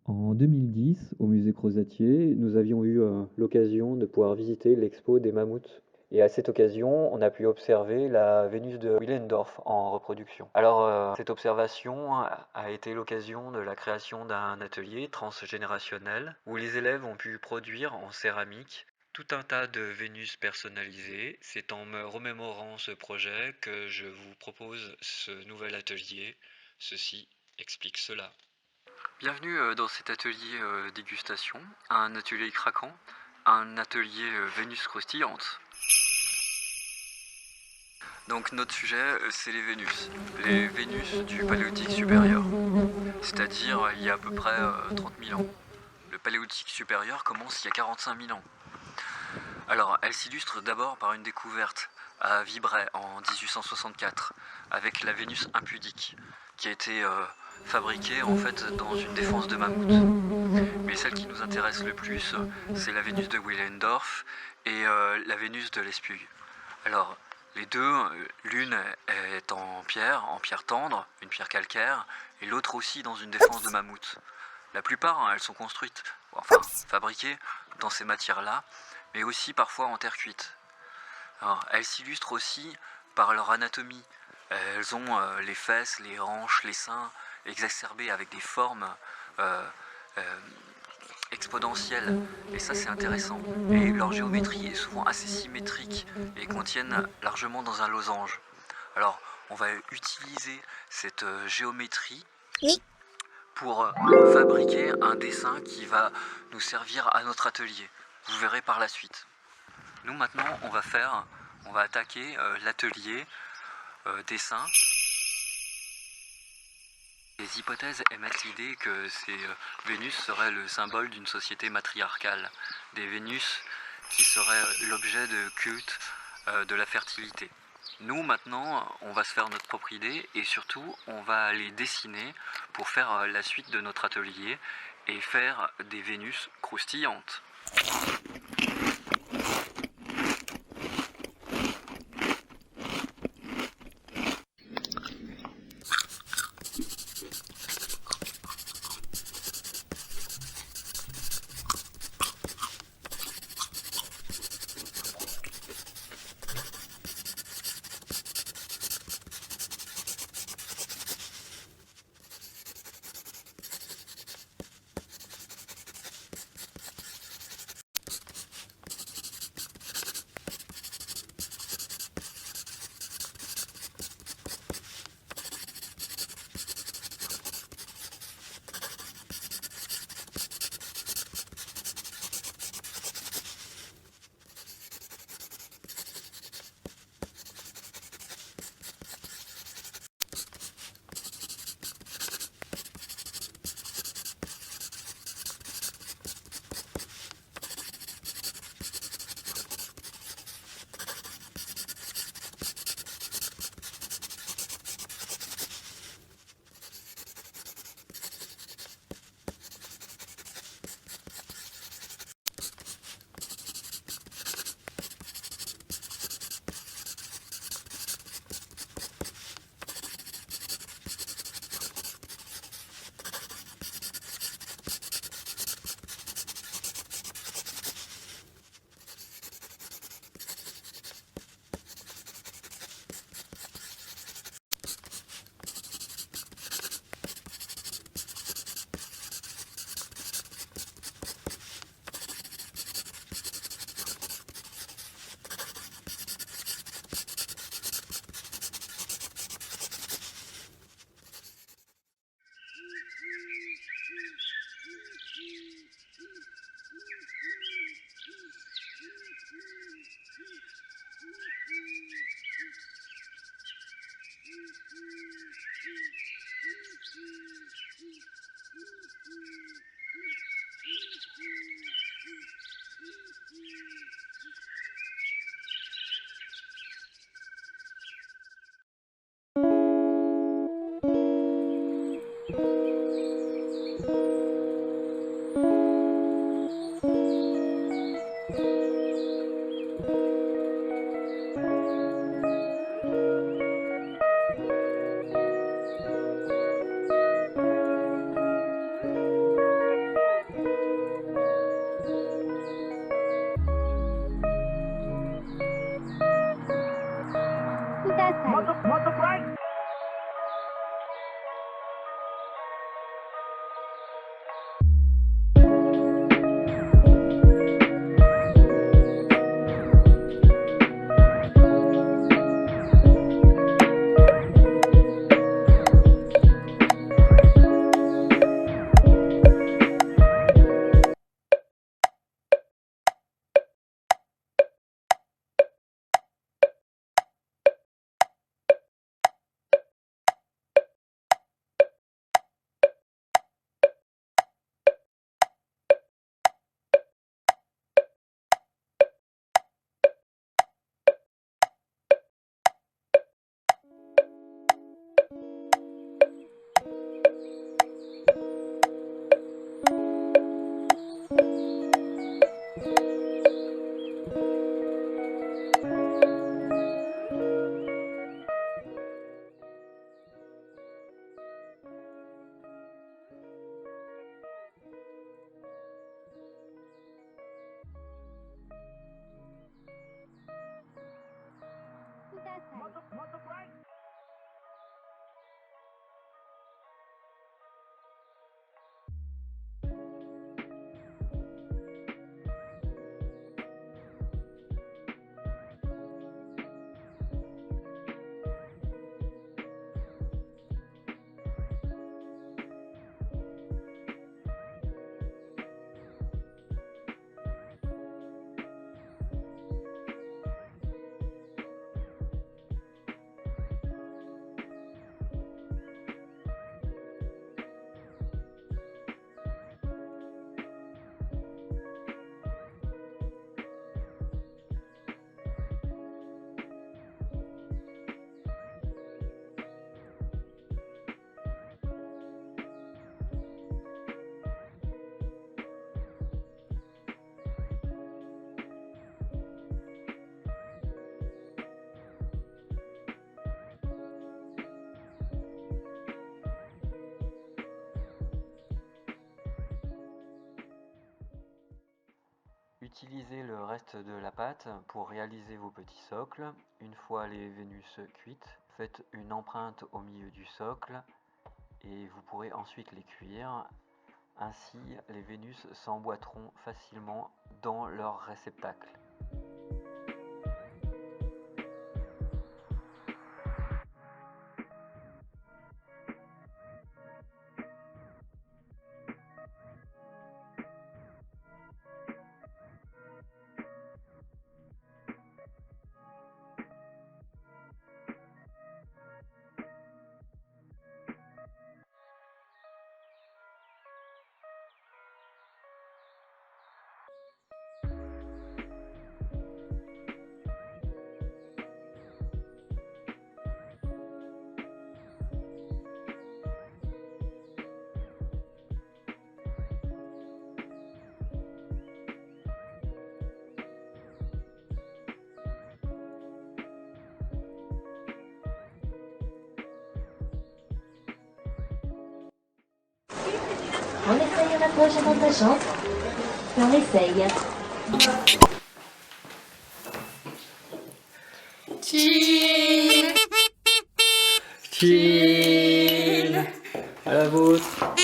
En 2010, au musée Crozatier, nous avions eu l'occasion de pouvoir visiter l'expo des mammouths. Et à cette occasion, on a pu observer la Vénus de Willendorf en reproduction. Alors, cette observation a été l'occasion de la création d'un atelier transgénérationnel où les élèves ont pu produire en céramique tout un tas de Vénus personnalisées. C'est en me remémorant ce projet que je vous propose ce nouvel atelier. Ceci explique cela. Bienvenue dans cet atelier dégustation, un atelier craquant, un atelier Vénus croustillante. Donc notre sujet c'est les Vénus du Paléolithique supérieur, c'est-à-dire il y a à peu près 30 000 ans. Le Paléolithique supérieur commence il y a 45 000 ans. Alors elle s'illustre d'abord par une découverte à Vibray en 1864 avec la Vénus impudique qui a été fabriquée en fait dans une défense de mammouth. Mais celle qui nous intéresse le plus, c'est la Vénus de Willendorf et la Vénus de Lespug. Alors, les deux, l'une est en pierre tendre, une pierre calcaire, et l'autre aussi dans une défense de mammouth. La plupart, elles sont construites, enfin fabriquées dans ces matières-là, mais aussi parfois en terre cuite. Alors, elles s'illustrent aussi par leur anatomie. Elles ont les fesses, les hanches, les seins exacerbés avec des formes exponentielles, et ça c'est intéressant. Et leur géométrie est souvent assez symétrique et contiennent largement dans un losange. Alors on va utiliser cette géométrie pour fabriquer un dessin qui va nous servir à notre atelier. Vous verrez par la suite. Nous maintenant on va attaquer l'atelier dessin. Les hypothèses émettent l'idée que ces Vénus seraient le symbole d'une société matriarcale, des Vénus qui seraient l'objet de culte de la fertilité. Nous maintenant, on va se faire notre propre idée et surtout on va les dessiner pour faire la suite de notre atelier et faire des Vénus croustillantes. Utilisez le reste de la pâte pour réaliser vos petits socles. Une fois les Vénus cuites, faites une empreinte au milieu du socle et vous pourrez ensuite les cuire. Ainsi, les Vénus s'emboîteront facilement dans leur réceptacle. On essaye la prochaine occasion. On essaye. Chill. À la vôtre.